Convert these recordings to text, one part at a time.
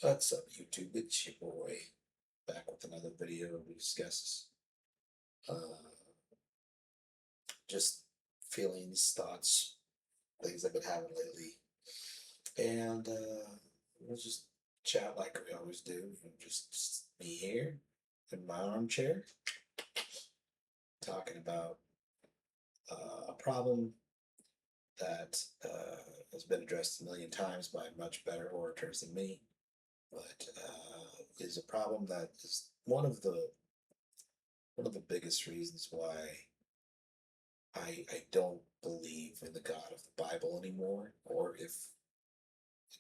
What's up, YouTube? It's your boy back with another video. We discuss just feelings, thoughts, things I've been having lately, and we'll just chat like we always do. Just me here in my armchair talking about a problem that has been addressed a million times by much better orators than me, but is a problem that is one of the biggest reasons why I don't believe in the God of the Bible anymore, or if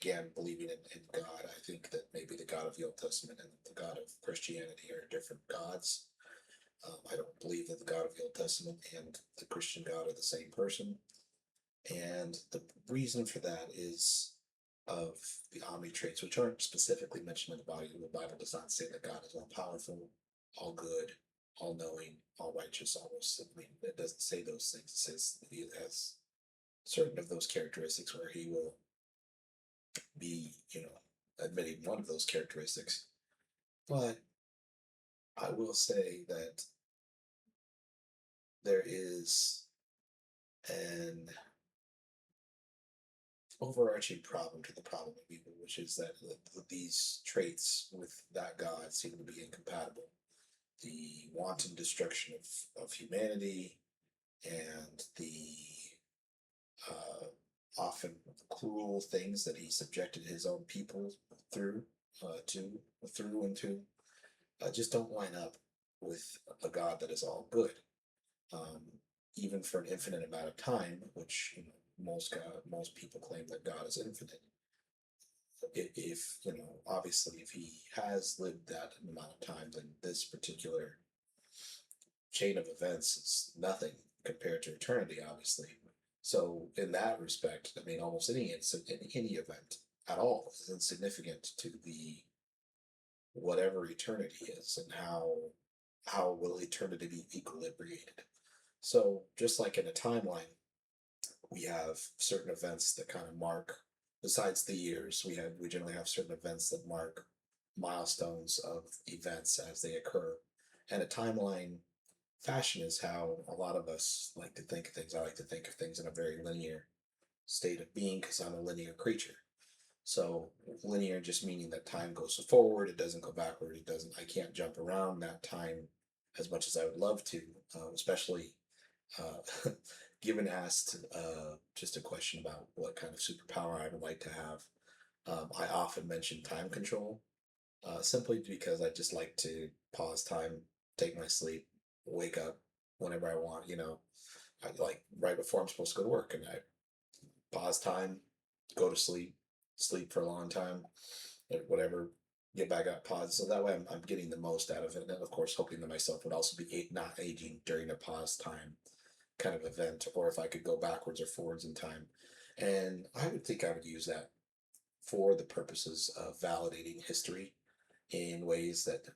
again believing in God, I think that maybe the God of the Old Testament and the God of Christianity are different gods. I don't believe that the God of the Old Testament and the Christian God are the same person, and the reason for that is of the omni traits, which aren't specifically mentioned in the Bible. The Bible does not say that God is all powerful, all good, all knowing, all righteous, almost. I mean, it doesn't say those things. It says he has certain of those characteristics where he will be, admitting one of those characteristics. But I will say that there is an overarching problem to the problem of evil, which is that these traits with that God seem to be incompatible. The wanton destruction of humanity and the uh, often cruel things that he subjected his own people through to through and to just don't line up with a God that is all good, um, even for an infinite amount of time, which most people claim that God is infinite. If obviously, if he has lived that amount of time, then this particular chain of events is nothing compared to eternity, obviously. So, in that respect, I mean, almost any event at all is insignificant to the whatever eternity is, and how will eternity be equilibrated. So, just like in a timeline, we have certain events that kind of mark, besides the years, we generally have certain events that mark milestones of events as they occur, and a timeline fashion is how a lot of us like to think of things. I like to think of things in a very linear state of being because I'm a linear creature. So linear just meaning that time goes forward, it doesn't go backward, it doesn't. I can't jump around that time as much as I would love to, especially given asked just a question about what kind of superpower I would like to have. I often mention time control, simply because I just like to pause time, take my sleep, wake up whenever I want. I like right before I'm supposed to go to work, and I pause time, go to sleep, sleep for a long time, whatever, get back up, pause. So that way I'm getting the most out of it. And of course, hoping that myself would also be not aging during a pause time kind of event, or if I could go backwards or forwards in time. And I would think I would use that for the purposes of validating history in ways that,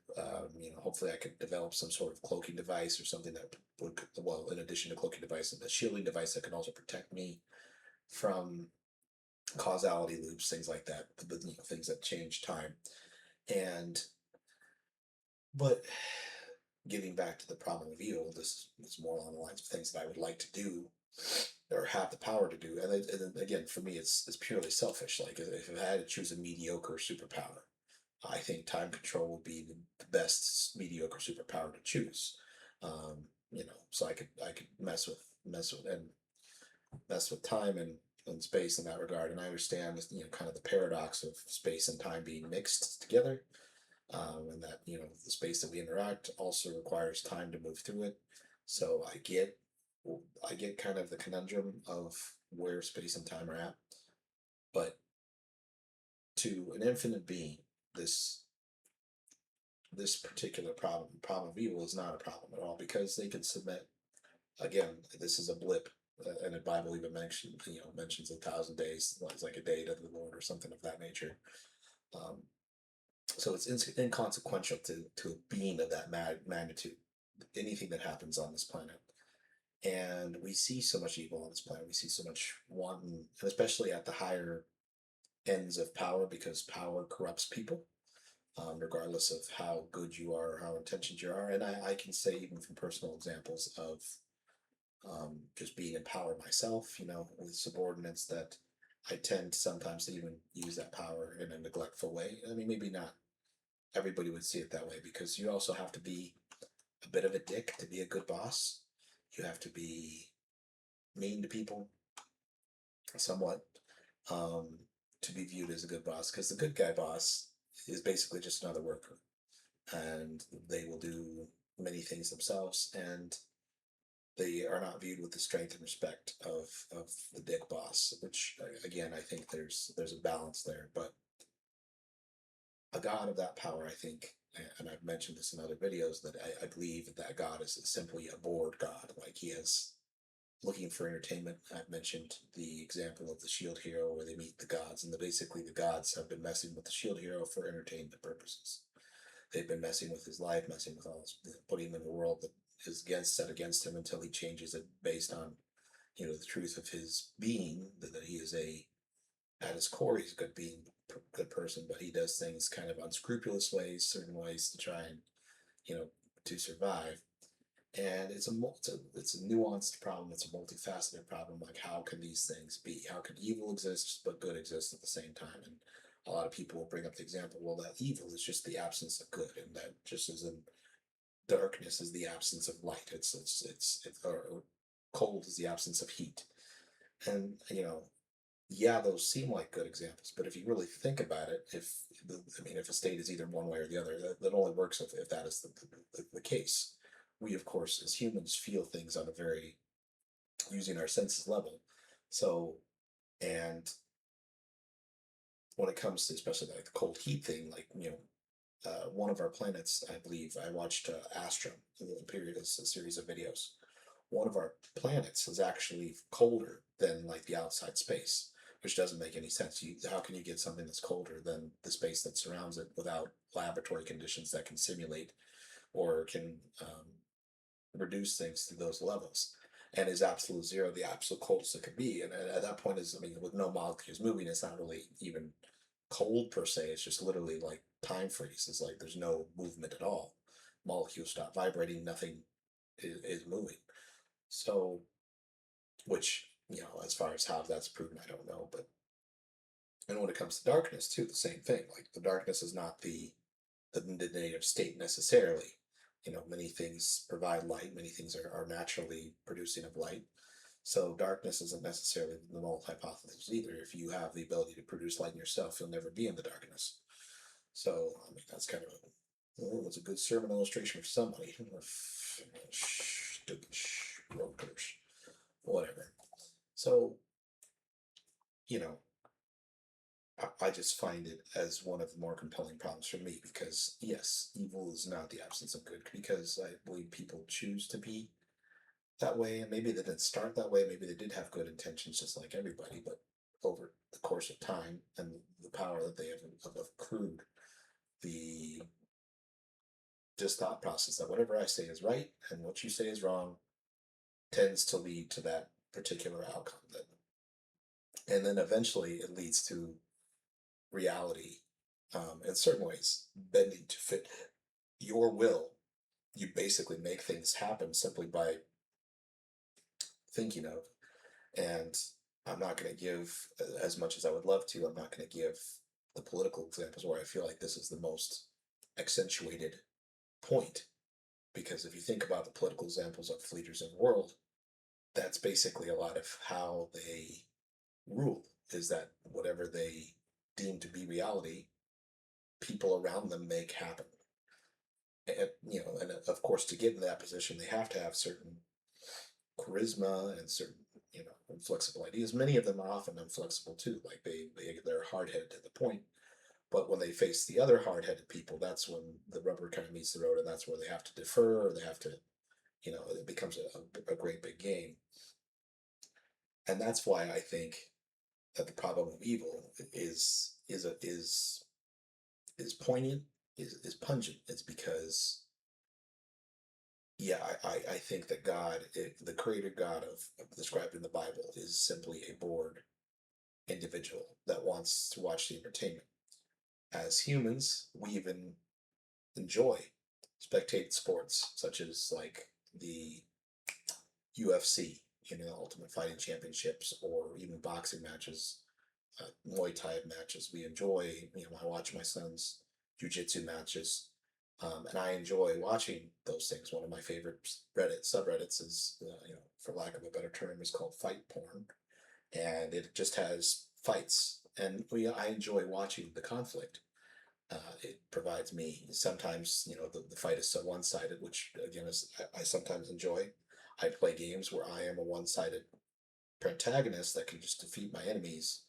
hopefully I could develop some sort of cloaking device or something that would, well, in addition to cloaking device, a shielding device that can also protect me from causality loops, things like that, things that change time. And but getting back to the problem of evil, this is more along the lines of things that I would like to do or have the power to do. And again, for me, it's purely selfish. Like if I had to choose a mediocre superpower, I think time control would be the best mediocre superpower to choose. So I could mess with time and space in that regard. And I understand, kind of the paradox of space and time being mixed together, and that the space that we interact also requires time to move through it. So I get kind of the conundrum of where space and time are at, but to an infinite being, this this particular problem of evil is not a problem at all, because they can submit. Again, this is a blip, and the Bible even mentions 1,000 days. It's like a day to the Lord or something of that nature. Um, so it's inconsequential to a being of that magnitude, anything that happens on this planet. And we see so much evil on this planet. We see so much wanton, and especially at the higher ends of power, because power corrupts people, regardless of how good you are or how intentioned you are. And I can say, even from personal examples of just being in power myself, with subordinates, that I tend sometimes to even use that power in a neglectful way. I mean, maybe not everybody would see it that way, because you also have to be a bit of a dick to be a good boss. You have to be mean to people somewhat, um, to be viewed as a good boss, because the good guy boss is basically just another worker, and they will do many things themselves, and they are not viewed with the strength and respect of the dick boss. Which, again, I think there's a balance there. But a god of that power, I think, and I've mentioned this in other videos, that I believe that God is simply a bored god. Like, he is looking for entertainment. I've mentioned the example of the Shield Hero, where they meet the gods, and basically the gods have been messing with the Shield Hero for entertainment purposes. They've been messing with his life, messing with all his, putting him in a world that is set against him, until he changes it based on, the truth of his being, that he is at his core, he's a good person, but he does things kind of unscrupulous ways, certain ways to try and, to survive. And it's a nuanced problem. It's a multifaceted problem. Like, how can these things be? How can evil exist but good exist at the same time? And a lot of people will bring up the example, well, that evil is just the absence of good, and that just as in darkness is the absence of light. It's or cold is the absence of heat. And yeah, those seem like good examples, but if you really think about it, if a state is either one way or the other, that only works if that is the case. We, of course, as humans, feel things on a very, using our senses level. So, and when it comes to especially like the cold heat thing, like, one of our planets, I believe, I watched Astro, a period, a series of videos. One of our planets is actually colder than like the outside space, which doesn't make any sense. How can you get something that's colder than the space that surrounds it without laboratory conditions that can simulate or can reduce things to those levels? And is absolute zero the absolute coldest it could be? And at that point, with no molecules moving, it's not really even cold per se. It's just literally like time freeze. It's like there's no movement at all. Molecules stop vibrating. Nothing is moving. So, which, as far as how that's proven, I don't know. But, and when it comes to darkness too, the same thing. Like, the darkness is not the native state necessarily. Many things provide light. Many things are naturally producing of light. So darkness isn't necessarily the null hypothesis either. If you have the ability to produce light in yourself, you'll never be in the darkness. So, that's kind of it's a good sermon illustration for somebody. Stupid brokers, whatever. So, you know, I just find it as one of the more compelling problems for me, because yes, evil is not the absence of good, because I believe people choose to be that way, and maybe they didn't start that way, maybe they did have good intentions just like everybody, but over the course of time and the power that they have accrued, the just thought process that whatever I say is right and what you say is wrong tends to lead to that particular outcome. And then eventually it leads to reality, in certain ways, bending to fit your will. You basically make things happen simply by thinking of. And I'm not going to give, as much as I would love to, I'm not going to give the political examples where I feel like this is the most accentuated point. Because if you think about the political examples of leaders in the world, that's basically a lot of how they rule, is that whatever they deem to be reality, people around them make happen. And of course, to get in that position, they have to have certain charisma and certain, inflexible ideas. Many of them are often inflexible too, like they're hard-headed to the point. But when they face the other hard-headed people, that's when the rubber kind of meets the road, and that's where they have to defer, or they have to, it becomes a great big game. And that's why I think that the problem of evil is poignant, is pungent. It's because, yeah, I think that God, the creator God of described in the Bible, is simply a bored individual that wants to watch the entertainment. As humans, we even enjoy spectate sports such as like the UFC, the Ultimate Fighting Championships, or even boxing matches, Muay Thai matches. We enjoy, I watch my son's jujitsu matches, and I enjoy watching those things. One of my favorite subreddits is, for lack of a better term, is called fight porn, and it just has fights, and I enjoy watching the conflict. It provides me sometimes, the fight is so one-sided, which again is I sometimes enjoy. I play games where I am a one-sided protagonist that can just defeat my enemies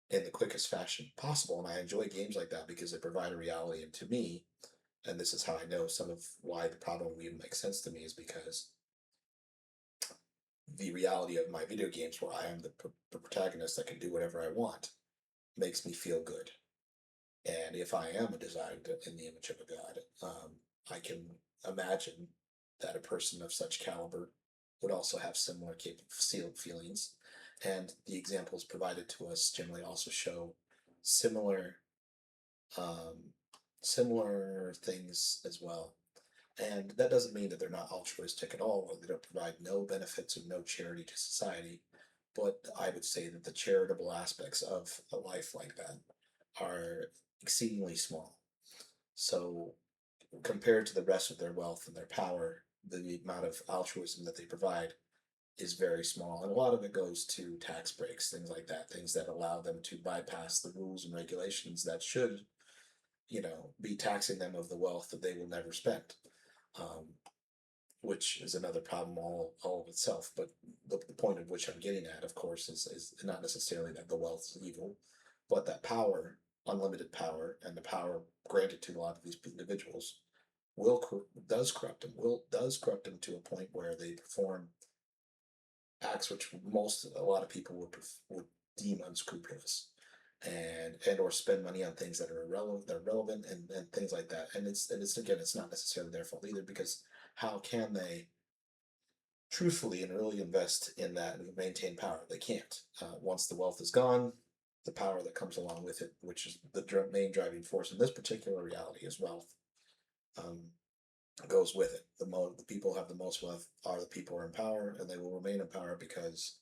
in the quickest fashion possible, and I enjoy games like that because they provide a reality. And to me, and this is how I know some of why the problem even makes sense to me, is because the reality of my video games, where I am the protagonist that can do whatever I want, makes me feel good. And if I am designed in the image of a god, I can imagine that a person of such caliber would also have similar feelings. And the examples provided to us generally also show similar um, similar things as well. And that doesn't mean that they're not altruistic at all, or they don't provide no benefits or no charity to society. But I would say that the charitable aspects of a life like that are exceedingly small. So, compared to the rest of their wealth and their power, the amount of altruism that they provide is very small. And a lot of it goes to tax breaks, things like that, things that allow them to bypass the rules and regulations that should, be taxing them of the wealth that they will never spend. Um, which is another problem all of itself. But the point of which I'm getting at, of course, is not necessarily that the wealth is evil, but that power, unlimited power, and the power granted to a lot of these individuals does corrupt them. Does corrupt them to a point where they perform acts which a lot of people would deem unscrupulous, and or spend money on things that are relevant and things like that. And it's again, it's not necessarily their fault either, because how can they truthfully and really invest in that and maintain power? They can't. Once the wealth is gone, the power that comes along with it, which is the main driving force in this particular reality, is wealth, um, goes with it. The people who have the most wealth are the people who are in power, and they will remain in power because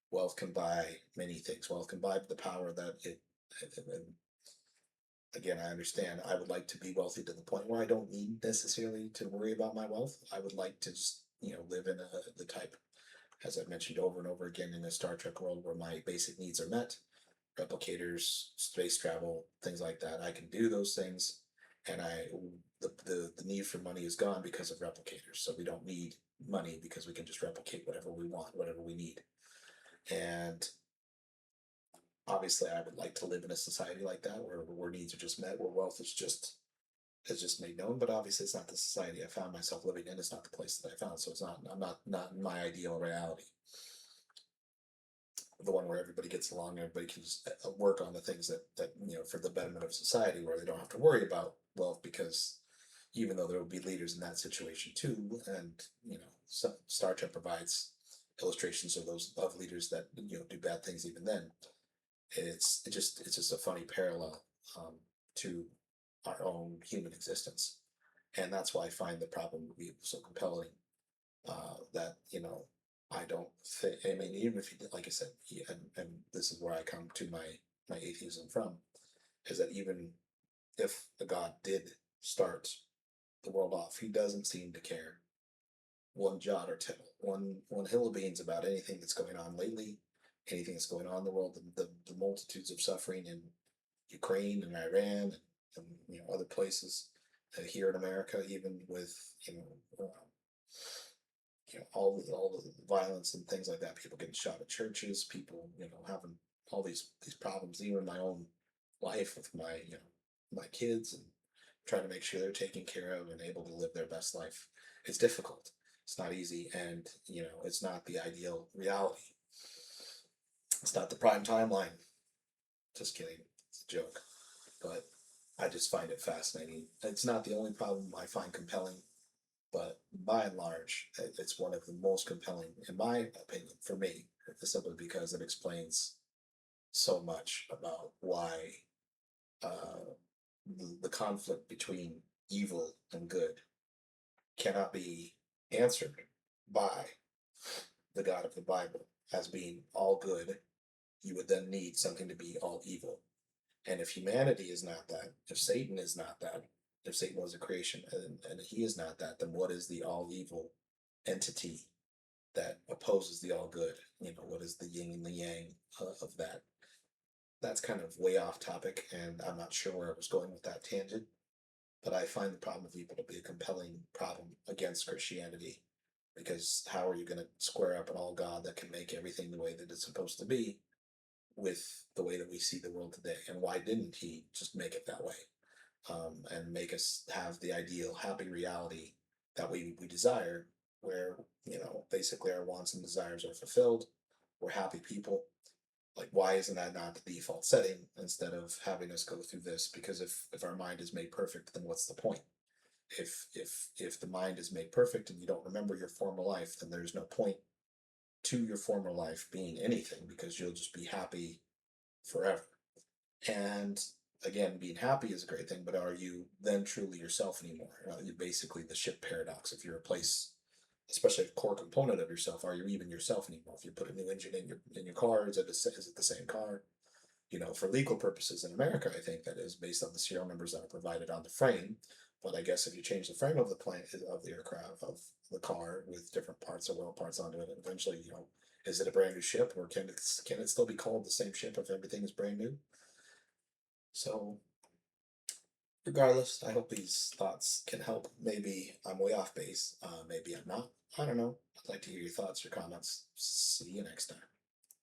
wealth can buy many things. Wealth can buy the power that it. And again, I understand. I would like to be wealthy to the point where I don't need necessarily to worry about my wealth. I would like to just, live in the type, as I've mentioned over and over again, in a Star Trek world where my basic needs are met. Replicators, space travel, things like that. I can do those things, and the need for money is gone because of replicators. So we don't need money because we can just replicate whatever we want, whatever we need. And obviously, I would like to live in a society like that, where needs are just met, where wealth is just made known. But obviously, it's not the society I found myself living in. It's not the place that I found. So it's not. I'm not in my ideal reality. The one where everybody gets along, everybody can just work on the things that for the betterment of society, where they don't have to worry about wealth, because even though there will be leaders in that situation too, and Star Trek provides illustrations of those leaders that do bad things even then. It's just a funny parallel, to our own human existence, and that's why I find the problem to be so compelling. That I don't think. I mean, even if you, like I said, and this is where I come to my atheism from, is that even if the God did start the world off, he doesn't seem to care one jot or tittle, one hill of beans about anything that's going on lately, anything that's going on in the world, the multitudes of suffering in Ukraine and Iran, and other places, here in America, even with all the violence and things like that, people getting shot at churches, people having all these problems, even in my own life with my kids, and trying to make sure they're taken care of and able to live their best life. It's difficult. It's not easy, and it's not the ideal reality. It's not the prime timeline. Just kidding. It's a joke. But I just find it fascinating. It's not the only problem I find compelling, but by and large, it's one of the most compelling, in my opinion, for me, simply because it explains so much about why uh, the conflict between evil and good cannot be answered by the God of the Bible as being all good. You would then need something to be all evil. And if humanity is not that, if Satan is not that, if Satan was a creation and he is not that, then what is the all evil entity that opposes the all good? You know, what is the yin and the yang of that? That's kind of way off topic, and I'm not sure where I was going with that tangent. But I find the problem of evil to be a compelling problem against Christianity, because how are you going to square up an all God that can make everything the way that it's supposed to be with the way that we see the world today? And why didn't he just make it that way, and make us have the ideal happy reality that we desire, where, you know, basically our wants and desires are fulfilled, we're happy people? Like, why isn't that not the default setting instead of having us go through this? Because if our mind is made perfect, then what's the point? If the mind is made perfect and you don't remember your former life, then there's no point to your former life being anything, because you'll just be happy forever. And again, being happy is a great thing, but are you then truly yourself anymore? You basically the ship paradox. If you replace, especially a core component of yourself, are you even yourself anymore? If you put a new engine in your car, is it the same car? You know, for legal purposes in America, I think that is based on the serial numbers that are provided on the frame. But I guess if you change the frame of the plane of the aircraft of the car with different parts or well parts onto it, eventually, you know, is it a brand new ship, or can it still be called the same ship if everything is brand new? So regardless, I hope these thoughts can help. Maybe I'm way off base. Maybe I'm not. I don't know. I'd like to hear your thoughts, your comments. See you next time.